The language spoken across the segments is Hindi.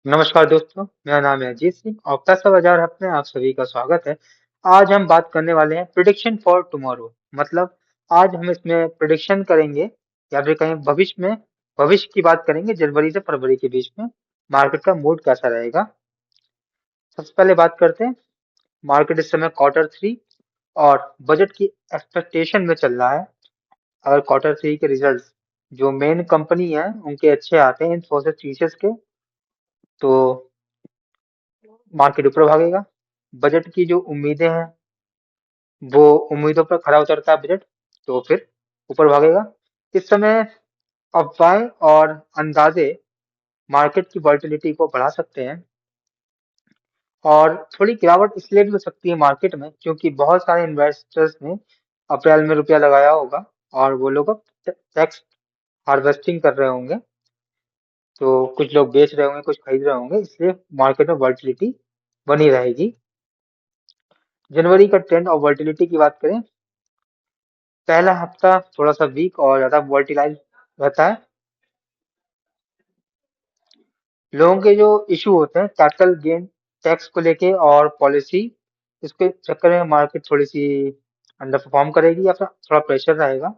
नमस्कार दोस्तों, मेरा नाम है अजीत सिंह और पैसा बाजार हब में आप सभी का स्वागत है। आज हम बात करने वाले हैं प्रिडिक्शन फॉर टुमारो। मतलब आज हम इसमें प्रिडिक्शन करेंगे या फिर कहीं भविष्य की बात करेंगे। जनवरी से फरवरी के बीच में मार्केट का मूड कैसा रहेगा। सबसे पहले बात करते हैं, मार्केट इस समय क्वार्टर थ्री और बजट की एक्सपेक्टेशन में चल रहा है। अगर क्वार्टर थ्री के रिजल्ट जो मेन कंपनी है उनके अच्छे आते हैं इन्फोसिस टीसीएस के, तो मार्केट ऊपर भागेगा। बजट की जो उम्मीदें हैं वो उम्मीदों पर खरा उतरता है बजट, तो फिर ऊपर भागेगा। इस समय अफवाहें और अंदाजे मार्केट की वॉलेटिलिटी को बढ़ा सकते हैं और थोड़ी गिरावट इसलिए भी हो सकती है मार्केट में क्योंकि बहुत सारे इन्वेस्टर्स ने अप्रैल में रुपया लगाया होगा और वो लोग अब टैक्स हार्वेस्टिंग कर रहे होंगे। तो कुछ लोग बेच रहे होंगे, कुछ खरीद रहे होंगे, इसलिए मार्केट में वॉलेटिलिटी बनी रहेगी। जनवरी का ट्रेंड और वॉलेटिलिटी की बात करें, पहला हफ्ता थोड़ा सा वीक और ज्यादा वोलेटाइल रहता है। लोगों के जो इशू होते हैं कैपिटल गेन टैक्स को लेके और पॉलिसी, इसके चक्कर में मार्केट थोड़ी सी अंडर परफॉर्म करेगी या फिर थोड़ा प्रेशर रहेगा।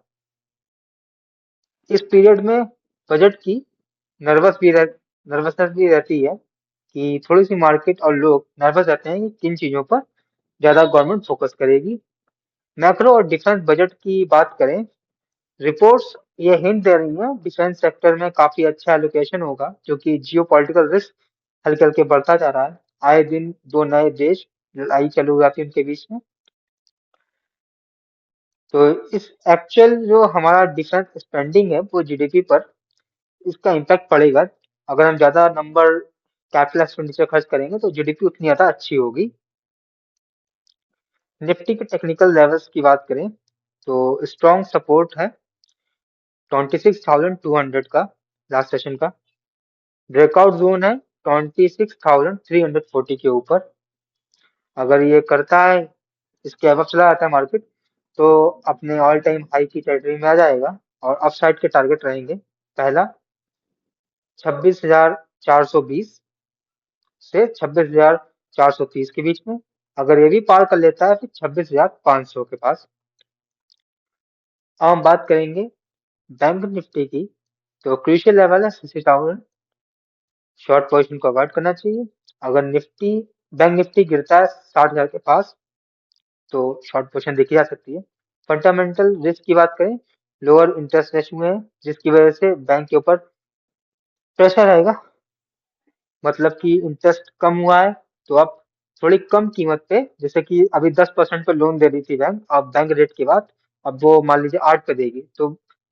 इस पीरियड में बजट की नर्वसनेस भी रहती है कि थोड़ी सी मार्केट और लोग नर्वस रहते हैं कि किन चीजों पर ज्यादा गवर्नमेंट फोकस करेगी। मैक्रो और डिफेंस बजट की बात करें, रिपोर्ट्स ये हिंट दे रही हैं डिफेंस सेक्टर में काफी अच्छा एलोकेशन होगा क्योंकि जियो पॉलिटिकल रिस्क हल्के हल्के बढ़ता जा रहा है। आए दिन दो नए देश लड़ाई चालू हो जाती है उनके बीच में। तो इस एक्चुअल जो हमारा डिफेंस स्पेंडिंग है वो जीडीपी पर इसका इम्पैक्ट पड़ेगा। अगर हम ज्यादा नंबर कैपिटल एक्सपेंडिचर खर्च करेंगे तो जीडीपी उतनी ज्यादा अच्छी होगी। निफ्टी के टेक्निकल लेवल्स की बात करें तो स्ट्रॉन्ग सपोर्ट है 26,200 का, लास्ट सेशन का। ब्रेकआउट जोन है 26,340 के ऊपर। अगर ये करता है, इसके अबव चला जाता है मार्केट, तो अपने ऑल टाइम हाई की टेरिटरी में आ जाएगा और अपसाइड के टारगेट रहेंगे। पहला 26,420 से 26,430 के बीच में। अगर ये भी पार कर लेता है फिर 26,500 के पास। अब हम बात करेंगे बैंक निफ्टी की, तो क्रूशियल लेवल है 60,000। शॉर्ट पोजीशन को अवॉइड करना चाहिए। अगर बैंक निफ्टी गिरता है 60,000 के पास तो शॉर्ट पोजीशन देखी जा सकती है। फंडामेंटल रिस्क की बात करें, लोअर इंटरेस्ट रेट हुए हैं जिसकी वजह से बैंक के ऊपर प्रेशर आएगा। मतलब कि इंटरेस्ट कम हुआ है तो अब थोड़ी कम कीमत पे, जैसे कि अभी 10% पे लोन दे रही थी बैंक, अब बैंक रेट के बाद अब वो मान लीजिए 8 पे देगी, तो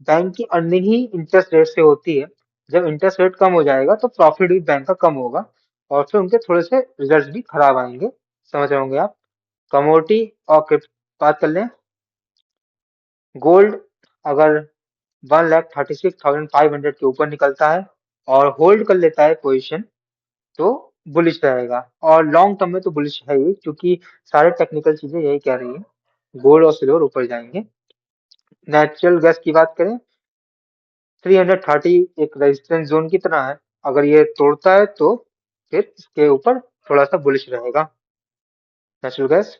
बैंक की अर्निंग ही इंटरेस्ट रेट से होती है। जब इंटरेस्ट रेट कम हो जाएगा तो प्रॉफिट भी बैंक का कम होगा और फिर उनके थोड़े से रिजल्ट भी खराब आएंगे। समझ रहे होंगे आप। कमोडिटी और बात कर लें, गोल्ड अगर 1,36,500 के ऊपर निकलता है और होल्ड कर लेता है पोजीशन तो बुलिश रहेगा। और लॉन्ग टर्म में तो बुलिश है ही क्योंकि सारे टेक्निकल चीजें यही कह रही है, गोल्ड और सिल्वर ऊपर जाएंगे। नेचुरल गैस की बात करें, 330 एक रेजिस्टेंस जोन की तरह है। अगर ये तोड़ता है तो फिर इसके ऊपर थोड़ा सा बुलिश रहेगा नेचुरल गैस।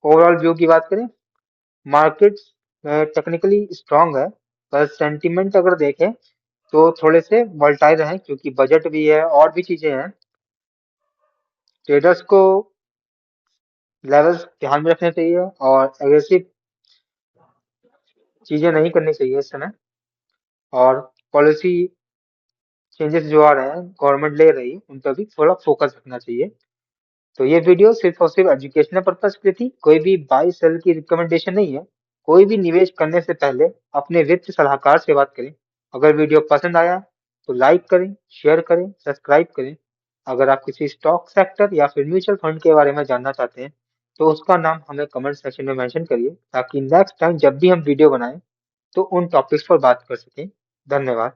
ओवरऑल व्यू की बात करें, मार्केट टेक्निकली स्ट्रांग है, पर सेंटीमेंट अगर देखें तो थोड़े से वोलेटाइल हैं क्योंकि बजट भी है और भी चीजें हैं। ट्रेडर्स को लेवल्स ध्यान में रखने चाहिए और एग्रेसिव चीजें नहीं करनी चाहिए इस समय। और पॉलिसी चेंजेस जो आ रहे हैं गवर्नमेंट ले रही है उन पर भी थोड़ा फोकस रखना चाहिए। तो ये वीडियो सिर्फ और सिर्फ एजुकेशनल पर्पज के लिए थी, कोई भी बाई सेल की रिकमेंडेशन नहीं है। कोई भी निवेश करने से पहले अपने वित्त सलाहकार से बात करें। अगर वीडियो पसंद आया तो लाइक करें, शेयर करें, सब्सक्राइब करें। अगर आप किसी स्टॉक सेक्टर या फिर म्यूचुअल फंड के बारे में जानना चाहते हैं तो उसका नाम हमें कमेंट सेक्शन में मेंशन करिए ताकि नेक्स्ट टाइम जब भी हम वीडियो बनाएं तो उन टॉपिक्स पर बात कर सकें। धन्यवाद।